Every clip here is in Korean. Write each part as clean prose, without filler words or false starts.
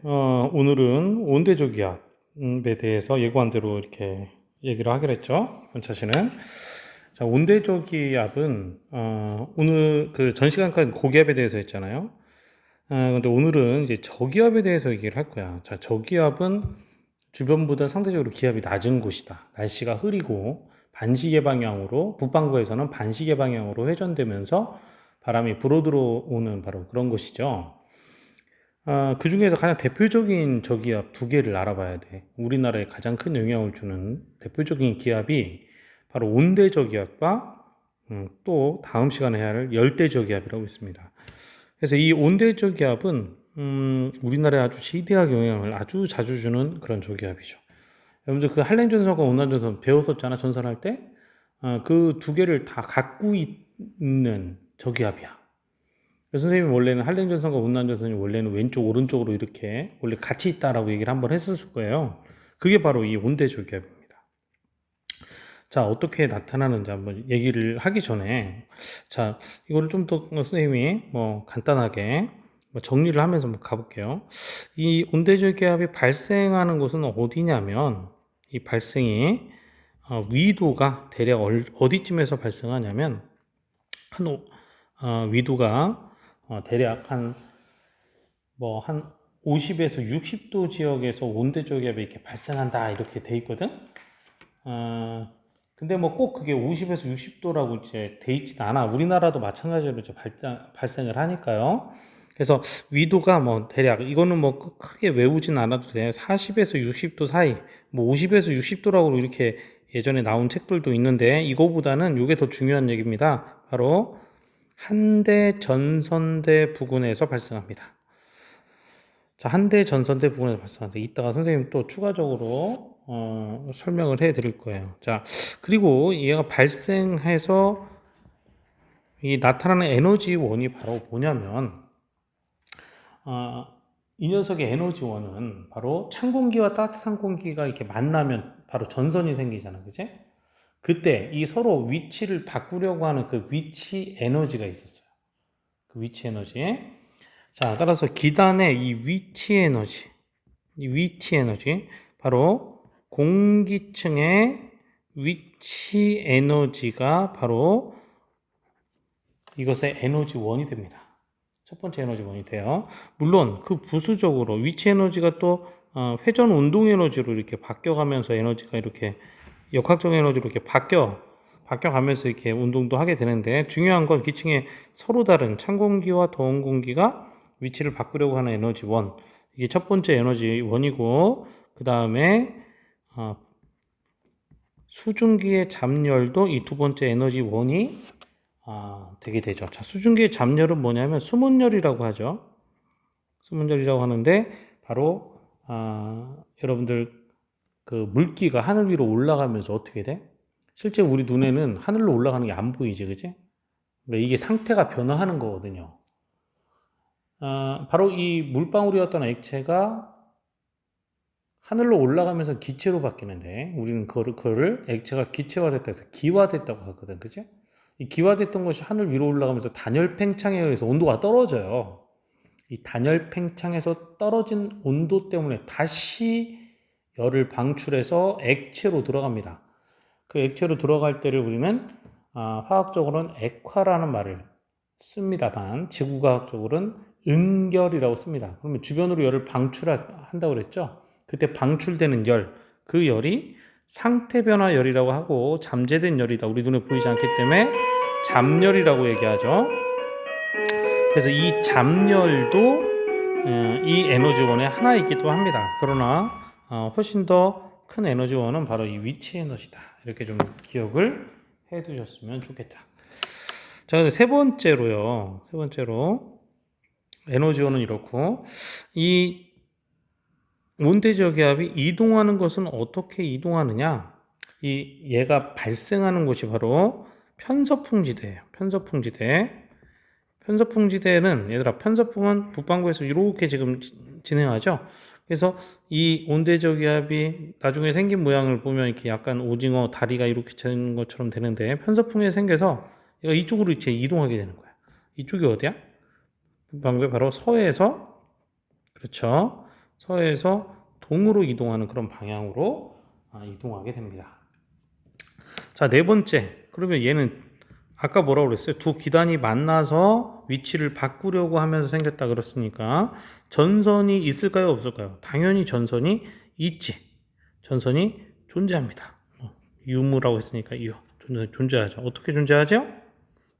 오늘은 온대저기압에 대해서 예고한 대로 이렇게 얘기를 하기로 했죠. 원차시는. 자, 온대저기압은, 오늘 그 전 시간까지 고기압에 대해서 했잖아요. 근데 오늘은 이제 저기압에 대해서 얘기를 할 거야. 자, 저기압은 주변보다 상대적으로 기압이 낮은 곳이다. 날씨가 흐리고 반시계 방향으로, 북반구에서는 반시계 방향으로 회전되면서 바람이 불어들어오는 바로 그런 곳이죠. 그 중에서 가장 대표적인 저기압 두 개를 알아봐야 돼. 우리나라에 가장 큰 영향을 주는 대표적인 기압이 바로 온대 저기압과 또 다음 시간에 해야 할 열대 저기압이라고 있습니다. 그래서 이 온대 저기압은 우리나라에 아주 지대하게 영향을 아주 자주 주는 그런 저기압이죠. 여러분들 그 한랭 전선과 온난 전선 배웠었잖아, 전선할 때. 그 두 개를 다 갖고 있는 저기압이야. 선생님이 원래는 한랭전선과 운난전선이 원래는 왼쪽 오른쪽으로 이렇게 원래 같이 있다라고 얘기를 한번 했었을 거예요. 그게 바로 이 온대저기압입니다. 자, 어떻게 나타나는지 한번 얘기를 하기 전에, 자, 이거를 좀 더 선생님이 뭐 간단하게 정리를 하면서 한번 가볼게요. 이 온대저기압이 발생하는 곳은 어디냐면, 이 발생이 위도가 대략 어디쯤에서 발생하냐면 위도가 대략 한 50에서 60도 지역에서 온대저기압이 이렇게 발생한다 이렇게 돼 있거든. 근데 뭐 꼭 그게 50에서 60도라고 이제 돼 있지는 않아. 우리나라도 마찬가지로 이제 발생을 하니까요. 그래서 위도가 뭐 대략 이거는 뭐 크게 외우진 않아도 돼요. 40에서 60도 사이, 뭐 50에서 60도라고 이렇게 예전에 나온 책들도 있는데 이거보다는 이게 더 중요한 얘기입니다. 바로 한대 전선대 부근에서 발생합니다. 자, 한대 전선대 부근에서 발생합니다. 이따가 선생님 또 추가적으로 설명을 해 드릴 거예요. 자, 그리고 얘가 발생해서 이 나타나는 에너지원이 바로 뭐냐면 이 녀석의 에너지원은 바로 찬 공기와 따뜻한 공기가 이렇게 만나면 바로 전선이 생기잖아, 그치? 그때 이 서로 위치를 바꾸려고 하는 그 위치 에너지가 있었어요. 그 위치 에너지. 자, 따라서 기단의 이 위치 에너지, 바로 공기층의 위치 에너지가 바로 이것의 에너지원이 됩니다. 첫 번째 에너지원이 돼요. 물론 그 부수적으로 위치 에너지가 또 회전 운동 에너지로 이렇게 바뀌어가면서 에너지가 이렇게 역학적 에너지로 이렇게 바뀌어가면서 이렇게 운동도 하게 되는데 중요한 건 기층에 서로 다른 찬 공기와 더운 공기가 위치를 바꾸려고 하는 에너지원. 이게 첫 번째 에너지원이고 그 다음에 수증기의 잡열도 이 두 번째 에너지원이 되게 되죠. 자, 수증기의 잡열은 뭐냐면 수문열이라고 하죠. 수문열이라고 하는데 바로 여러분들 그 물기가 하늘 위로 올라가면서 어떻게 돼? 실제 우리 눈에는 하늘로 올라가는 게 안 보이지, 그치? 이게 상태가 변화하는 거거든요. 바로 이 물방울이었던 액체가 하늘로 올라가면서 기체로 바뀌는데 우리는 그거를 액체가 기체화됐다 해서 기화됐다고 하거든, 그치? 이 기화됐던 것이 하늘 위로 올라가면서 단열 팽창에 의해서 온도가 떨어져요. 이 단열 팽창에서 떨어진 온도 때문에 다시 열을 방출해서 액체로 들어갑니다. 그 액체로 들어갈 때를 우리는 화학적으로는 액화라는 말을 씁니다만 지구과학적으로는 응결이라고 습니다. 그러면 주변으로 열을 방출한다고 그랬죠? 그때 방출되는 열, 그 열이 상태 변화 열이라고 하고 잠재된 열이다. 우리 눈에 보이지 않기 때문에 잠열이라고 얘기하죠. 그래서 이 잠열도 이 에너지원의 하나이기도 합니다. 그러나 훨씬 더 큰 에너지원은 바로 이 위치 에너지다. 이렇게 좀 기억을 해 두셨으면 좋겠다. 자, 세 번째로 에너지원은 이렇고 이 온대저기압이 이동하는 것은 어떻게 이동하느냐? 얘가 발생하는 곳이 바로 편서풍지대예요. 편서풍지대는 얘들아, 편서풍은 북반구에서 이렇게 지금 진행하죠. 그래서 이 온대저기압이 나중에 생긴 모양을 보면 이렇게 약간 오징어 다리가 이렇게 되는 것처럼 되는데 편서풍이 생겨서 얘가 이쪽으로 이제 이동하게 되는 거야. 이쪽이 어디야? 북반구에 바로 서해에서, 그렇죠, 서에서 동으로 이동하는 그런 방향으로 이동하게 됩니다. 자, 네 번째. 그러면 얘는 아까 뭐라고 그랬어요? 두 기단이 만나서 위치를 바꾸려고 하면서 생겼다 그랬으니까 전선이 있을까요? 없을까요? 당연히 전선이 있지. 전선이 존재합니다. 유무라고 했으니까 전선이 존재하죠. 어떻게 존재하죠?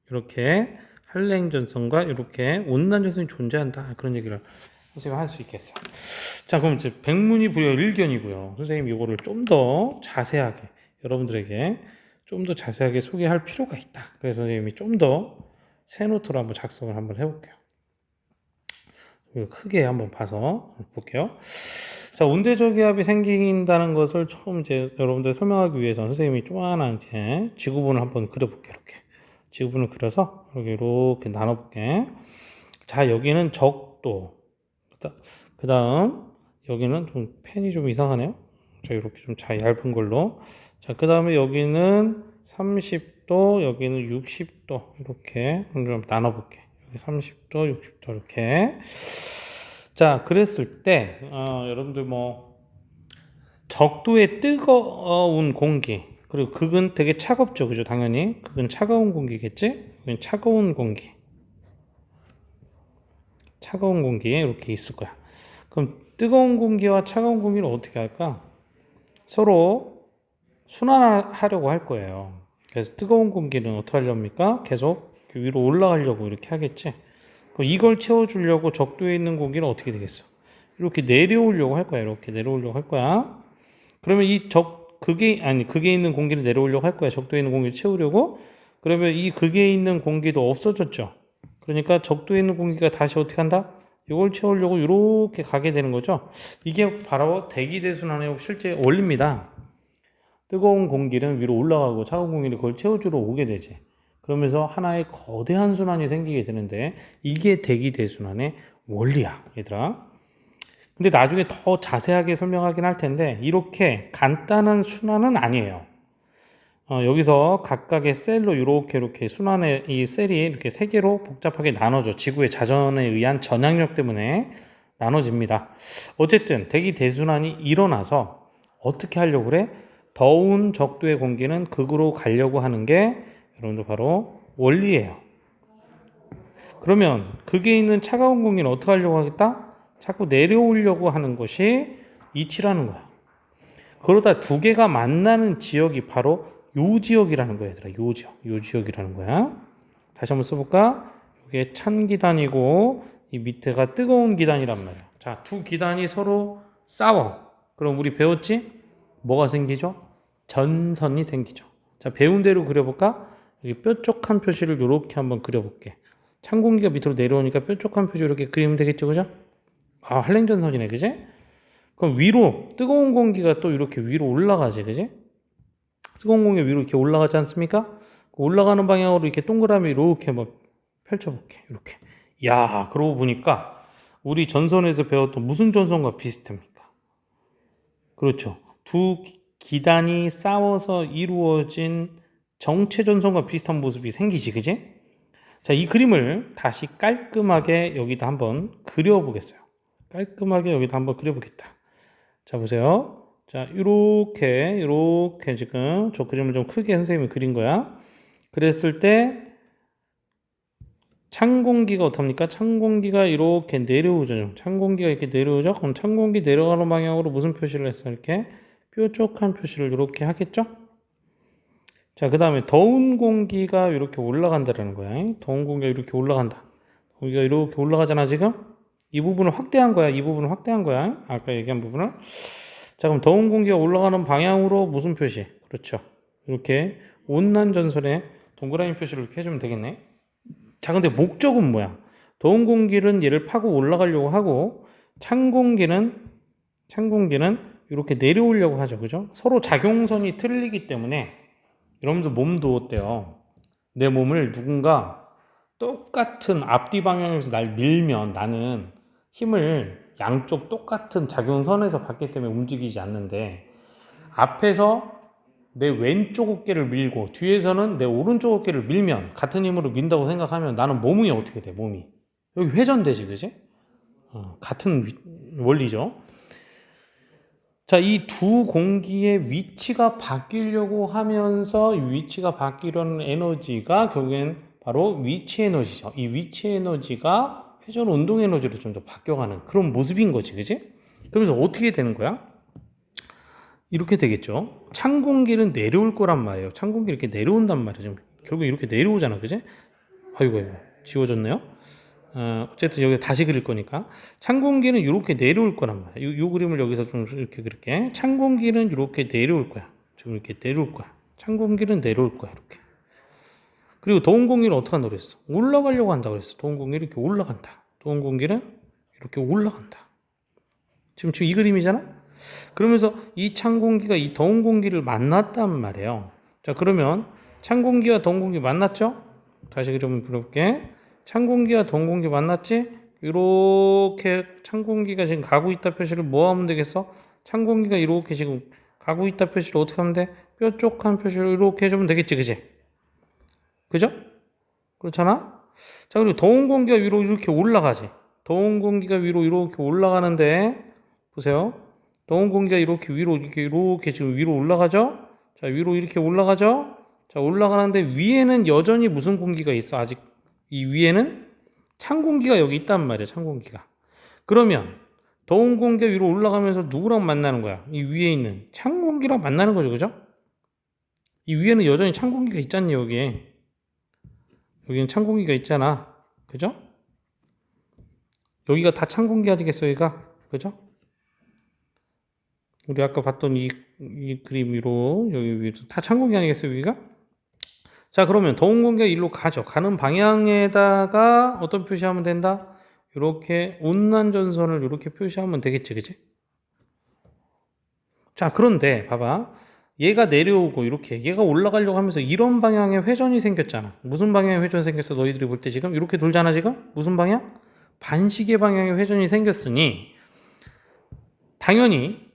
이렇게 한랭전선과 이렇게 온난전선이 존재한다. 그런 얘기를 선생님이 할 수 있겠어요. 자, 그럼 이제 백문이불여 일견이고요. 선생님이 이거를 좀 더 자세하게 여러분들에게 좀 더 자세하게 소개할 필요가 있다. 그래서 선생님이 좀 더 새 노트로 한번 작성을 한번 해볼게요. 크게 한번 봐서 볼게요. 자, 온대저기압이 생긴다는 것을 처음 이제 여러분들 설명하기 위해서 선생님이 조그만한 이제 지구본을 한번 그려볼게요. 이렇게 지구본을 그려서 이렇게 나눠볼게. 자, 여기는 적도. 그 다음 여기는 좀 펜이 좀 이상하네요. 자, 이렇게 좀 얇은 걸로. 자, 그 다음에 여기는 30도, 여기는 60도. 이렇게 좀 나눠볼게. 여기 30도, 60도 이렇게. 자, 그랬을 때 여러분들 뭐 적도의 뜨거운 공기, 그리고 극은 되게 차갑죠, 그죠? 당연히 극은 차가운 공기겠지? 여기는 차가운 공기, 차가운 공기에 이렇게 있을 거야. 그럼 뜨거운 공기와 차가운 공기를 어떻게 할까? 서로 순환하려고 할 거예요. 그래서 뜨거운 공기는 어떻게 하렵니까? 계속 위로 올라가려고 이렇게 하겠지. 그럼 이걸 채워주려고 적도에 있는 공기는 어떻게 되겠어? 이렇게 내려오려고 할 거야. 이렇게 내려오려고 할 거야. 그러면 극에 있는 공기를 내려오려고 할 거야. 적도에 있는 공기를 채우려고. 그러면 이 극에 있는 공기도 없어졌죠. 그러니까 적도에 있는 공기가 다시 어떻게 한다? 이걸 채우려고 이렇게 가게 되는 거죠. 이게 바로 대기대순환의 실제 원리입니다. 뜨거운 공기는 위로 올라가고 차가운 공기는 그걸 채워주러 오게 되지. 그러면서 하나의 거대한 순환이 생기게 되는데 이게 대기대순환의 원리야, 얘들아. 근데 나중에 더 자세하게 설명하긴 할 텐데 이렇게 간단한 순환은 아니에요. 여기서 각각의 셀로 이렇게 순환의 이 셀이 이렇게 세 개로 복잡하게 나눠져. 지구의 자전에 의한 전향력 때문에 나눠집니다. 어쨌든 대기 대순환이 일어나서 어떻게 하려고 그래? 더운 적도의 공기는 극으로 가려고 하는 게 여러분들 바로 원리예요. 그러면 극에 있는 차가운 공기는 어떻게 하려고 하겠다? 자꾸 내려오려고 하는 것이 이치라는 거야. 그러다 두 개가 만나는 지역이 바로 요 지역이라는 거야, 얘들아. 요 지역이라는 거야. 다시 한번 써볼까? 이게 찬 기단이고 이 밑에가 뜨거운 기단이란 말이야. 자, 두 기단이 서로 싸워. 그럼 우리 배웠지? 뭐가 생기죠? 전선이 생기죠. 자, 배운 대로 그려볼까? 여기 뾰족한 표시를 이렇게 한번 그려볼게. 찬 공기가 밑으로 내려오니까 뾰족한 표시 이렇게 그리면 되겠죠, 그죠? 한랭전선이네, 그지? 그럼 위로 뜨거운 공기가 또 이렇게 위로 올라가지, 그지? 뜨거운 공기가 위로 이렇게 올라가지 않습니까? 올라가는 방향으로 이렇게 동그라미 이렇게 한번 펼쳐볼게. 이렇게. 야, 그러고 보니까 우리 전선에서 배웠던 무슨 전선과 비슷합니까? 그렇죠. 두 기단이 싸워서 이루어진 정체 전선과 비슷한 모습이 생기지, 그지? 자, 이 그림을 다시 깔끔하게 여기다 한번 그려보겠어요. 깔끔하게 여기다 한번 그려보겠다. 자, 보세요. 자, 이렇게 지금 저 그림을 좀 크게 선생님이 그린 거야. 그랬을 때 찬 공기가 어떻습니까? 찬 공기가 이렇게 내려오죠. 찬 공기가 이렇게 내려오죠. 그럼 찬 공기 내려가는 방향으로 무슨 표시를 했어? 이렇게 뾰족한 표시를 이렇게 하겠죠? 자, 그 다음에 더운 공기가 이렇게 올라간다는 거야. 더운 공기가 이렇게 올라간다. 공기가 이렇게 올라가잖아, 지금? 이 부분을 확대한 거야. 이 부분을 확대한 거야. 아까 얘기한 부분을. 자, 그럼 더운 공기가 올라가는 방향으로 무슨 표시? 그렇죠. 이렇게 온난 전선에 동그라미 표시를 이렇게 해주면 되겠네. 자, 근데 목적은 뭐야? 더운 공기는 얘를 파고 올라가려고 하고 찬 공기는 이렇게 내려오려고 하죠. 그죠? 서로 작용선이 틀리기 때문에 여러분들 몸도 어때요? 내 몸을 누군가 똑같은 앞뒤 방향에서 날 밀면 나는 힘을 양쪽 똑같은 작용선에서 받기 때문에 움직이지 않는데 앞에서 내 왼쪽 어깨를 밀고 뒤에서는 내 오른쪽 어깨를 밀면 같은 힘으로 민다고 생각하면 나는 몸이 어떻게 돼? 몸이 여기 회전되지, 그지? 같은 원리죠. 자, 이 두 공기의 위치가 바뀌려고 하면서 위치가 바뀌려는 에너지가 결국엔 바로 위치 에너지죠. 이 위치 에너지가 회전 운동 에너지로 좀 더 바뀌어가는 그런 모습인 거지, 그지? 그러면서 어떻게 되는 거야? 이렇게 되겠죠. 찬 공기는 내려올 거란 말이에요. 찬 공기 이렇게 내려온단 말이죠. 결국 이렇게 내려오잖아, 그지? 아이고, 아이고, 지워졌네요. 어쨌든 여기 다시 그릴 거니까 찬 공기는 이렇게 내려올 거란 말이야. 요 그림을 여기서 좀 이렇게 그릴게. 찬 공기는 이렇게 내려올 거야. 지금 이렇게 내려올 거야. 찬 공기는 내려올 거야. 이렇게. 그리고 더운 공기는 어떻게 한다고 그랬어? 올라가려고 한다고 그랬어. 더운 공기는 이렇게 올라간다. 더운 공기는 이렇게 올라간다. 지금 이 그림이잖아? 그러면서 이 찬 공기가 이 더운 공기를 만났단 말이에요. 자, 그러면 찬 공기와 더운 공기 만났죠? 다시 그림을 그려볼게. 찬 공기와 더운 공기 만났지? 이렇게 찬 공기가 지금 가고 있다 표시를 뭐 하면 되겠어? 찬 공기가 이렇게 지금 가고 있다 표시를 어떻게 하면 돼? 뾰족한 표시를 이렇게 해주면 되겠지, 그지? 그죠? 그렇잖아? 자, 그리고 더운 공기가 위로 이렇게 올라가지. 더운 공기가 위로 이렇게 올라가는데, 보세요. 더운 공기가 이렇게 위로, 이렇게 지금 위로 올라가죠? 자, 위로 이렇게 올라가죠? 자, 올라가는데 위에는 여전히 무슨 공기가 있어? 아직 이 위에는 찬 공기가 여기 있단 말이야, 찬 공기가. 그러면 더운 공기가 위로 올라가면서 누구랑 만나는 거야? 이 위에 있는 찬 공기랑 만나는 거죠, 그죠? 이 위에는 여전히 찬 공기가 있잖니, 여기에. 여기는 찬 공기가 있잖아. 그죠? 여기가 다 찬 공기 아니겠어, 여기가? 그죠? 우리 아까 봤던 이 그림 위로, 여기 위로 다 찬 공기 아니겠어요, 여기가? 자, 그러면 더운 공기가 일로 가죠. 가는 방향에다가 어떤 표시하면 된다? 이렇게 온난전선을 이렇게 표시하면 되겠지, 그치? 자, 그런데 봐봐. 얘가 내려오고 이렇게 얘가 올라가려고 하면서 이런 방향의 회전이 생겼잖아. 무슨 방향의 회전이 생겼어? 너희들이 볼 때 지금 이렇게 돌잖아, 지금? 무슨 방향? 반시계 방향의 회전이 생겼으니 당연히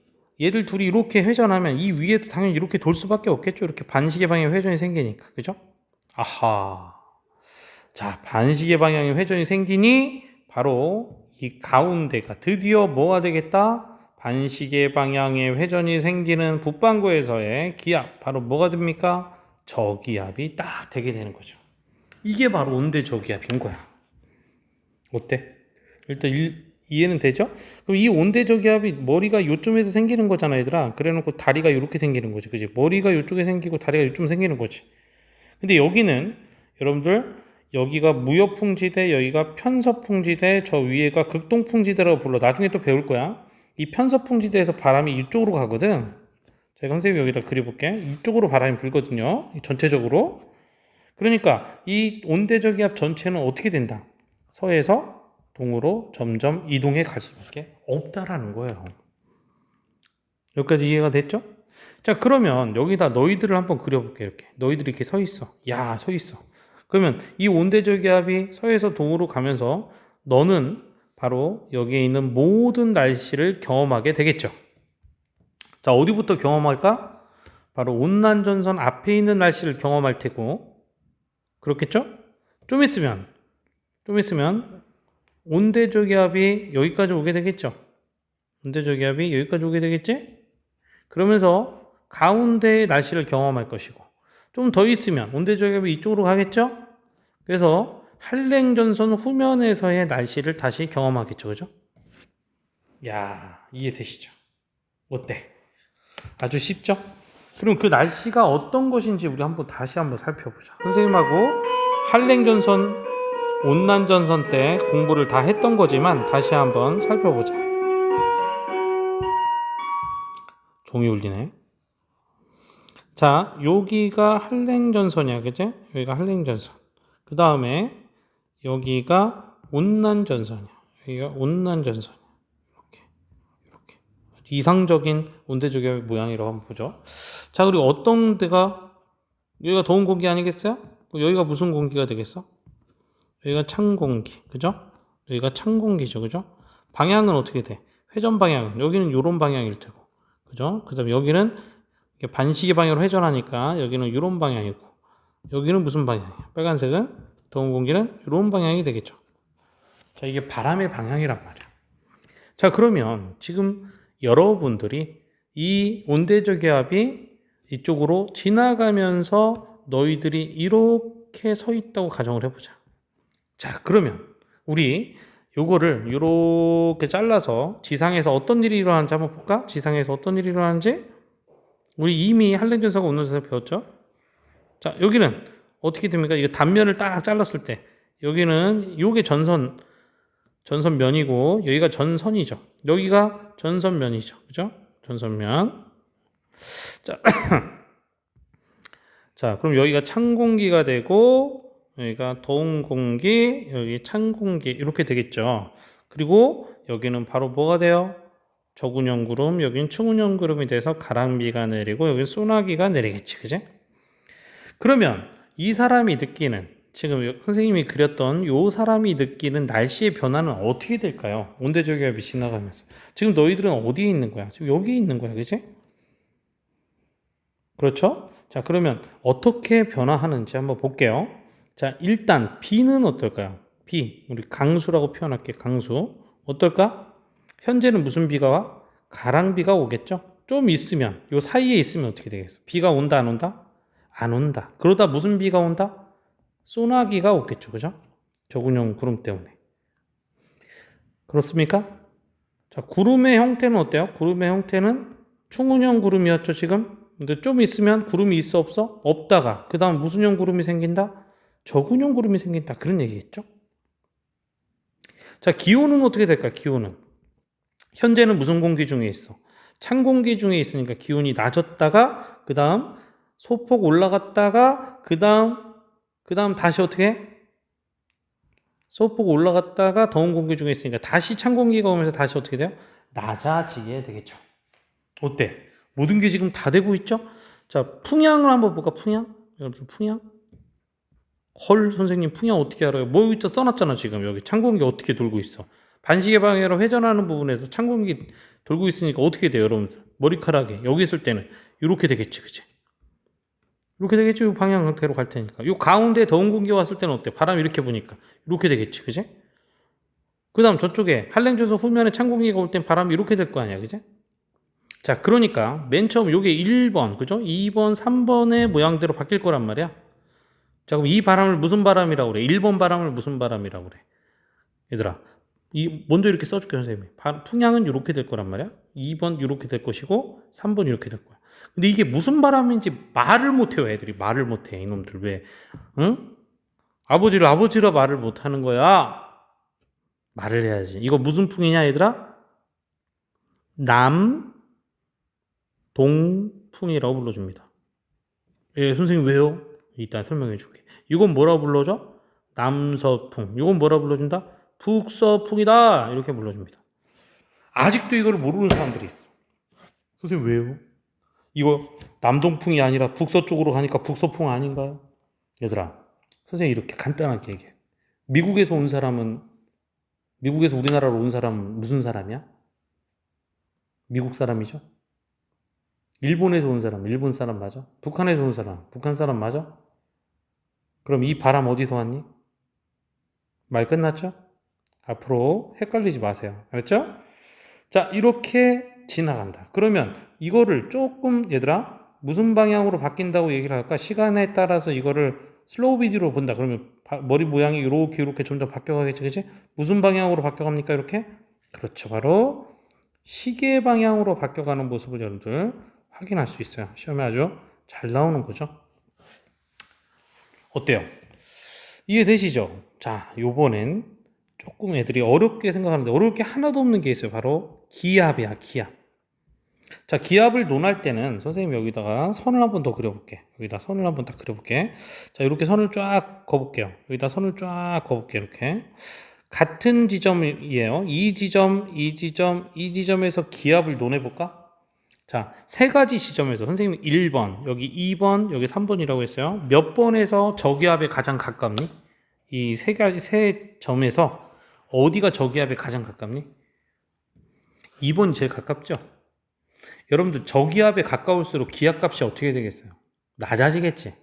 얘들 둘이 이렇게 회전하면 이 위에도 당연히 이렇게 돌 수밖에 없겠죠. 이렇게 반시계 방향의 회전이 생기니까. 그죠? 아하. 자, 반시계 방향의 회전이 생기니 바로 이 가운데가 드디어 뭐가 되겠다? 반시계 방향의 회전이 생기는 북반구에서의 기압, 바로 뭐가 됩니까? 저기압이 딱 되게 되는 거죠. 이게 바로 온대 저기압인 거야. 어때? 일단 이해는 되죠? 그럼 이 온대 저기압이 머리가 요쯤에서 생기는 거잖아, 얘들아. 그래 놓고 다리가 이렇게 생기는 거지. 그지? 머리가 이쪽에 생기고 다리가 요쯤 생기는 거지. 근데 여기는 여러분들 여기가 무역풍지대, 여기가 편서풍지대, 저 위에가 극동풍지대라고 불러. 나중에 또 배울 거야. 이 편서풍지대에서 바람이 이쪽으로 가거든. 제가 선생님이 여기다 그려볼게. 이쪽으로 바람이 불거든요. 전체적으로. 그러니까 이 온대저기압 전체는 어떻게 된다? 서에서 동으로 점점 이동해 갈 수밖에 없다라는 거예요. 여기까지 이해가 됐죠? 자, 그러면 여기다 너희들을 한번 그려볼게. 이렇게 너희들이 이렇게 서 있어. 야, 서 있어. 그러면 이 온대저기압이 서에서 동으로 가면서 너는 바로 여기에 있는 모든 날씨를 경험하게 되겠죠. 자, 어디부터 경험할까? 바로 온난전선 앞에 있는 날씨를 경험할 테고, 그렇겠죠? 좀 있으면 온대저기압이 여기까지 오게 되겠죠. 온대저기압이 여기까지 오게 되겠지? 그러면서 가운데의 날씨를 경험할 것이고, 좀 더 있으면 온대저기압이 이쪽으로 가겠죠? 그래서 한랭전선 후면에서의 날씨를 다시 경험하겠죠. 그죠? 야, 이해되시죠? 어때? 아주 쉽죠? 그럼 그 날씨가 어떤 것인지 우리 다시 한번 살펴보자. 선생님하고 한랭전선, 온난전선 때 공부를 다 했던 거지만 다시 한번 살펴보자. 종이 울리네. 자, 여기가 한랭전선이야, 그제? 여기가 한랭전선. 그 다음에 여기가 온난전선이야. 여기가 온난전선이야. 이렇게 이상적인 온대저기압 모양이라고 한번 보죠. 자, 그리고 어떤 데가 여기가 더운 공기 아니겠어요? 여기가 무슨 공기가 되겠어? 여기가 찬 공기, 그죠? 여기가 찬 공기죠, 그죠? 방향은 어떻게 돼? 회전 방향은 여기는 이런 방향일 테고, 그죠? 그다음에 여기는 반시계 방향으로 회전하니까 여기는 이런 방향이고, 여기는 무슨 방향이야? 빨간색은 더운 공기는 이런 방향이 되겠죠. 자, 이게 바람의 방향이란 말이야. 자, 그러면 지금 여러분들이 이 온대저기압이 이쪽으로 지나가면서 너희들이 이렇게 서 있다고 가정을 해보자. 자, 그러면 우리 요거를 이렇게 잘라서 지상에서 어떤 일이 일어나는지 한번 볼까? 지상에서 어떤 일이 일어나는지 우리 이미 한랭전선과 온도전선 배웠죠? 자, 여기는 어떻게 됩니까? 이거 단면을 딱 잘랐을 때 여기는 요게 전선면이고 여기가 전선이죠. 여기가 전선면이죠. 그죠? 전선면. 자, 자, 그럼 여기가 찬 공기가 되고 여기가 더운 공기, 여기 찬 공기 이렇게 되겠죠. 그리고 여기는 바로 뭐가 돼요? 저군형 구름, 여기는 충운형 구름이 돼서 가랑비가 내리고 여기 소나기가 내리겠지, 그지? 그러면 이 사람이 느끼는 지금 선생님이 그렸던 요 사람이 느끼는 날씨의 변화는 어떻게 될까요? 온대저기압이 지나가면서 지금 너희들은 어디에 있는 거야? 지금 여기에 있는 거야, 그지? 그렇죠? 자, 그러면 어떻게 변화하는지 한번 볼게요. 자, 일단 B는 어떨까요? B, 우리 강수라고 표현할게요. 강수. 어떨까? 현재는 무슨 비가 와? 가랑비가 오겠죠? 좀 있으면, 요 사이에 있으면 어떻게 되겠어? 비가 온다, 안 온다? 안 온다. 그러다 무슨 비가 온다? 소나기가 오겠죠, 그죠? 저군형 구름 때문에. 그렇습니까? 자, 구름의 형태는 어때요? 구름의 형태는 충운형 구름이었죠, 지금? 근데 좀 있으면 구름이 있어, 없어? 없다가, 그 다음 무슨 형 구름이 생긴다? 저군형 구름이 생긴다. 그런 얘기겠죠? 자, 기온은 어떻게 될까요? 기온은. 현재는 무슨 공기 중에 있어? 찬 공기 중에 있으니까 기온이 낮았다가, 그 다음 소폭 올라갔다가, 그 다음 다시 어떻게 해? 소폭 올라갔다가 더운 공기 중에 있으니까 다시 찬 공기가 오면서 다시 어떻게 돼요? 낮아지게 되겠죠. 어때? 모든 게 지금 다 되고 있죠? 자, 풍향을 한번 볼까? 풍향? 여러분, 풍향? 헐, 선생님, 풍향 어떻게 알아요? 뭐 있죠? 써놨잖아, 지금. 여기 찬 공기 어떻게 돌고 있어? 반시계 방향으로 회전하는 부분에서 찬 공기 돌고 있으니까 어떻게 돼요, 여러분들? 머리카락이. 여기 있을 때는 이렇게 되겠지, 그치? 이렇게 되겠죠? 이 방향 상태로 갈 테니까. 이 가운데 더운 공기 왔을 때는 어때? 바람이 이렇게 부니까. 이렇게 되겠지, 그치? 그 다음 저쪽에 한랭조서 후면에 찬 공기가 올 땐 바람이 이렇게 될 거 아니야, 그치? 자, 그러니까 맨 처음 요게 1번, 그죠? 2번, 3번의 모양대로 바뀔 거란 말이야. 자, 그럼 이 바람을 무슨 바람이라고 그래? 1번 바람을 무슨 바람이라고 그래? 얘들아, 먼저 이렇게 써줄게, 선생님이. 풍향은 이렇게 될 거란 말이야. 2번 이렇게 될 것이고, 3번 이렇게 될 거야. 근데 이게 무슨 바람인지 말을 못해요, 애들이. 말을 못해, 이놈들. 왜? 응? 아버지라 말을 못하는 거야. 말을 해야지. 이거 무슨 풍이냐, 얘들아? 남동풍이라고 불러줍니다. 예, 선생님 왜요? 이따 설명해 줄게. 이건 뭐라 불러줘? 남서풍. 이건 뭐라 불러준다? 북서풍이다. 이렇게 불러줍니다. 아직도 이걸 모르는 사람들이 있어. 선생님 왜요? 이거 남동풍이 아니라 북서쪽으로 가니까 북서풍 아닌가요? 얘들아, 선생님 이렇게 간단하게 얘기해. 미국에서 온 사람은, 미국에서 우리나라로 온 사람은 무슨 사람이야? 미국 사람이죠? 일본에서 온 사람, 일본 사람 맞아? 북한에서 온 사람, 북한 사람 맞아? 그럼 이 바람 어디서 왔니? 말 끝났죠? 앞으로 헷갈리지 마세요. 알았죠? 자, 이렇게 지나간다. 그러면 이거를 조금 얘들아 무슨 방향으로 바뀐다고 얘기를 할까? 시간에 따라서 이거를 슬로우 비디오로 본다. 그러면 머리 모양이 이렇게 점점 바뀌어가겠지, 그치? 무슨 방향으로 바뀌어갑니까? 이렇게? 그렇죠. 바로 시계 방향으로 바뀌어가는 모습을 여러분들 확인할 수 있어요. 시험에 아주 잘 나오는 거죠. 어때요? 이해되시죠? 자, 요번엔 조금 애들이 어렵게 생각하는데 어려울 게 하나도 없는 게 있어요. 바로 기압이야, 기압. 자, 기압을 논할 때는 선생님이 여기다가 선을 한번 더 그려볼게. 여기다 선을 한번 딱 그려볼게. 자, 이렇게 선을 쫙 그어볼게요. 여기다 선을 쫙 그어볼게, 이렇게. 같은 지점이에요. 이 지점, 이 지점, 이 지점에서 기압을 논해볼까? 자, 세 가지 지점에서 선생님이 1번, 여기 2번, 여기 3번이라고 했어요. 몇 번에서 저기압에 가장 가깝니? 이 세 점에서 어디가 저기압에 가장 가깝니? 2번이 제일 가깝죠? 여러분들 저기압에 가까울수록 기압값이 어떻게 되겠어요? 낮아지겠지?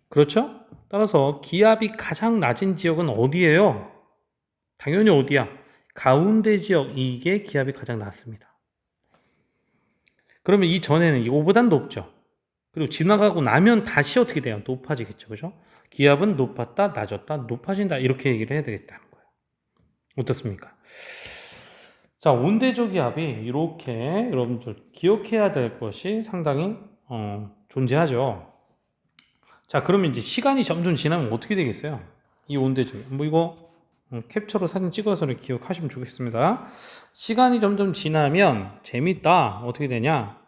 그렇죠? 따라서 기압이 가장 낮은 지역은 어디예요? 당연히 어디야? 가운데 지역, 이게 기압이 가장 낮습니다. 그러면 이 전에는 이거보단 높죠. 그리고 지나가고 나면 다시 어떻게 돼요? 높아지겠죠. 그죠? 기압은 높았다, 낮았다, 높아진다. 이렇게 얘기를 해야 되겠다는 거예요. 어떻습니까? 자, 온대저기압이 이렇게 여러분들 기억해야 될 것이 상당히 존재하죠. 자, 그러면 이제 시간이 점점 지나면 어떻게 되겠어요? 이 온대저기압. 뭐 이거 캡처로 사진 찍어서 기억하시면 좋겠습니다. 시간이 점점 지나면 재밌다. 어떻게 되냐?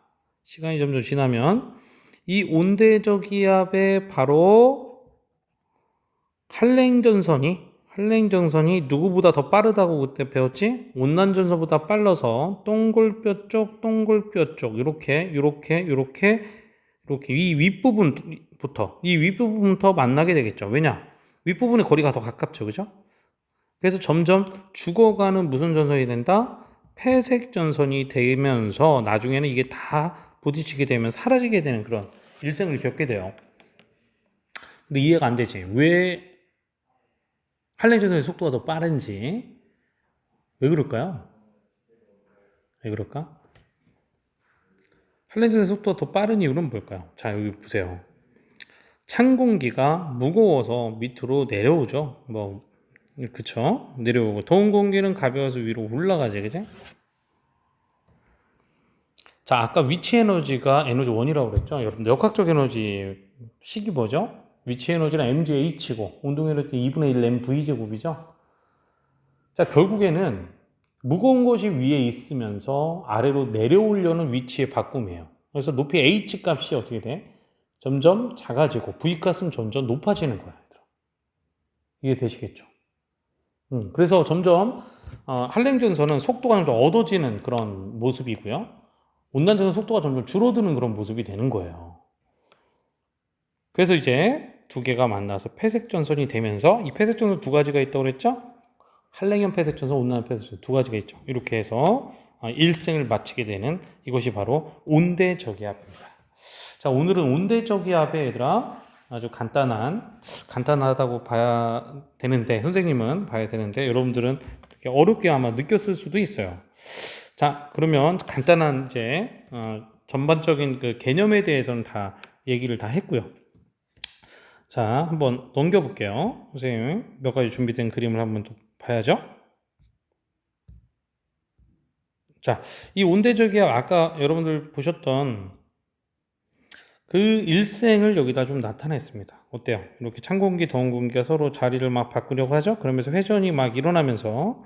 시간이 점점 지나면 이 온대저기압에 바로 한랭전선이 누구보다 더 빠르다고 그때 배웠지? 온난전선보다 빨라서 동글뼈 쪽 이렇게 이 윗부분부터 만나게 되겠죠. 왜냐? 윗부분의 거리가 더 가깝죠. 그죠? 그래서 점점 죽어가는 무슨 전선이 된다? 폐색 전선이 되면서 나중에는 이게 다 부딪히게 되면 사라지게 되는 그런 일생을 겪게 돼요. 근데 이해가 안 되지. 왜 한랭전선의 속도가 더 빠른지. 왜 그럴까요? 왜 그럴까? 한랭전선의 속도가 더 빠른 이유는 뭘까요? 자, 여기 보세요. 찬 공기가 무거워서 밑으로 내려오죠. 그쵸? 내려오고 더운 공기는 가벼워서 위로 올라가지, 그지? 자, 아까 위치 에너지가 에너지 1이라고 그랬죠? 여러분들 역학적 에너지 식이 뭐죠? 위치 에너지는 mgh고 운동 에너지 2분의 1 mv제곱이죠? 자, 결국에는 무거운 것이 위에 있으면서 아래로 내려오려는 위치의 바꿈이에요. 그래서 높이 h 값이 어떻게 돼? 점점 작아지고 v 값은 점점 높아지는 거야. 이해되시겠죠? 그래서 점점 한랭전선은 속도가 좀 얻어지는 그런 모습이고요. 온난전선 속도가 점점 줄어드는 그런 모습이 되는 거예요. 그래서 이제 두 개가 만나서 폐색전선이 되면서 이 폐색전선 두 가지가 있다고 그랬죠? 한랭형 폐색전선, 온난형 폐색전선 두 가지가 있죠. 이렇게 해서 일생을 마치게 되는 이것이 바로 온대저기압입니다. 자, 오늘은 온대저기압에 얘들아 아주 간단하다고 봐야 되는데, 선생님은 봐야 되는데, 여러분들은 어렵게 아마 느꼈을 수도 있어요. 자, 그러면 간단한 이제, 전반적인 그 개념에 대해서는 다 얘기를 다 했고요. 자, 한번 넘겨볼게요. 선생님, 몇 가지 준비된 그림을 한번 또 봐야죠. 자, 이 온대저기압 아까 여러분들 보셨던 그 일생을 여기다 좀 나타냈습니다. 어때요? 이렇게 찬 공기, 더운 공기가 서로 자리를 막 바꾸려고 하죠? 그러면서 회전이 막 일어나면서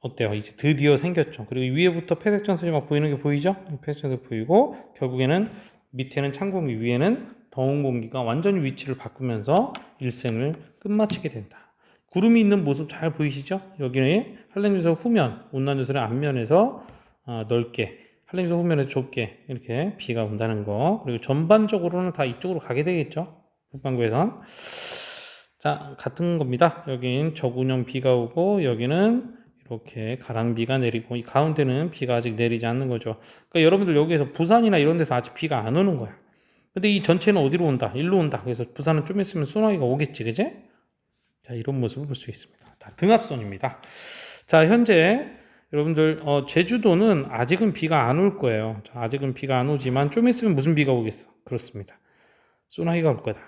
어때요? 이제 드디어 생겼죠. 그리고 위에부터 폐색전선이 막 보이는 게 보이죠? 폐색전선이 보이고 결국에는 밑에는 찬 공기, 위에는 더운 공기가 완전히 위치를 바꾸면서 일생을 끝마치게 된다. 구름이 있는 모습 잘 보이시죠? 여기는 한랭전선 후면, 온난전선의 앞면에서 넓게, 한랭전선 후면에서 좁게 이렇게 비가 온다는 거. 그리고 전반적으로는 다 이쪽으로 가게 되겠죠? 북반구에선. 자, 같은 겁니다. 여긴 저군형 비가 오고 여기는 이렇게 가랑비가 내리고 이 가운데는 비가 아직 내리지 않는 거죠. 그러니까 여러분들 여기에서 부산이나 이런 데서 아직 비가 안 오는 거야. 근데 이 전체는 어디로 온다? 일로 온다. 그래서 부산은 좀 있으면 소나기가 오겠지, 그지? 자, 이런 모습을 볼 수 있습니다. 다 등압선입니다. 자, 현재 여러분들 제주도는 아직은 비가 안 올 거예요. 자, 아직은 비가 안 오지만 좀 있으면 무슨 비가 오겠어? 그렇습니다. 소나기가 올 거다.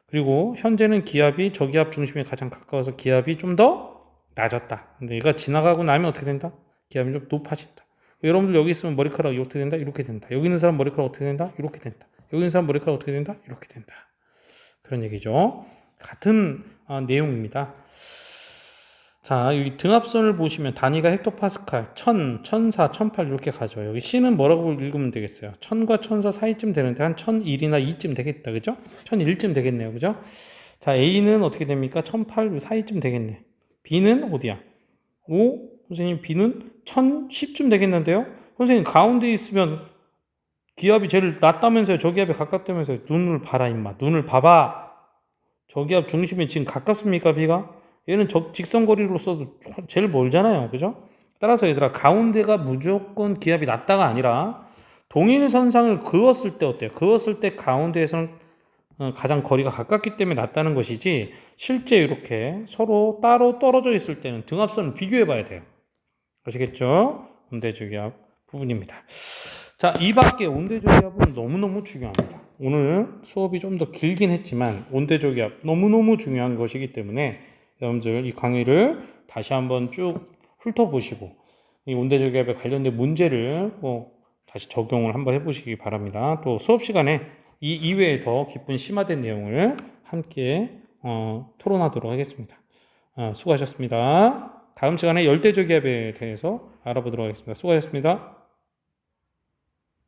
그리고 현재는 기압이 저기압 중심에 가장 가까워서 기압이 좀 더 낮았다. 근데 얘가 지나가고 나면 어떻게 된다? 기압이 좀 높아진다. 여러분들 여기 있으면 머리카락이 어떻게 된다? 이렇게 된다. 여기 있는 사람 머리카락 어떻게 된다? 이렇게 된다. 여기 있는 사람 머리카락 어떻게 된다? 이렇게 된다. 그런 얘기죠. 같은 내용입니다. 자, 여기 등압선을 보시면 단위가 헥토파스칼, 1000, 1004, 1008 이렇게 가죠. 여기 C는 뭐라고 읽으면 되겠어요? 1000과 1004 사이쯤 되는데 한 1001이나 2쯤 되겠다. 그죠? 1001쯤 되겠네요. 그죠? 자, A는 어떻게 됩니까? 1008 사이쯤 되겠네. B는 어디야? 선생님 B는 1010쯤 되겠는데요? 선생님 가운데 있으면 기압이 제일 낮다면서요? 저기압에 가깝다면서요? 눈을 봐라 임마. 눈을 봐봐. 저기압 중심에 지금 가깝습니까 B가? 얘는 직선거리로서도 제일 멀잖아요. 그죠? 따라서 얘들아 가운데가 무조건 기압이 낮다가 아니라 동일선상을 그었을 때 어때요? 그었을 때 가운데에서는 가장 거리가 가깝기 때문에 낮다는 것이지 실제 이렇게 서로 따로 떨어져 있을 때는 등압선을 비교해 봐야 돼요. 아시겠죠? 온대저기압 부분입니다. 자, 이 밖에 온대조기압은 너무너무 중요합니다. 오늘 수업이 좀 더 길긴 했지만 온대조기압 너무너무 중요한 것이기 때문에 여러분들 이 강의를 다시 한번 쭉 훑어보시고 이 온대조기압에 관련된 문제를 다시 적용을 한번 해보시기 바랍니다. 또 수업 시간에 이 이외에 더 깊은 심화된 내용을 함께 토론하도록 하겠습니다. 수고하셨습니다. 다음 시간에 열대조기압에 대해서 알아보도록 하겠습니다. 수고하셨습니다.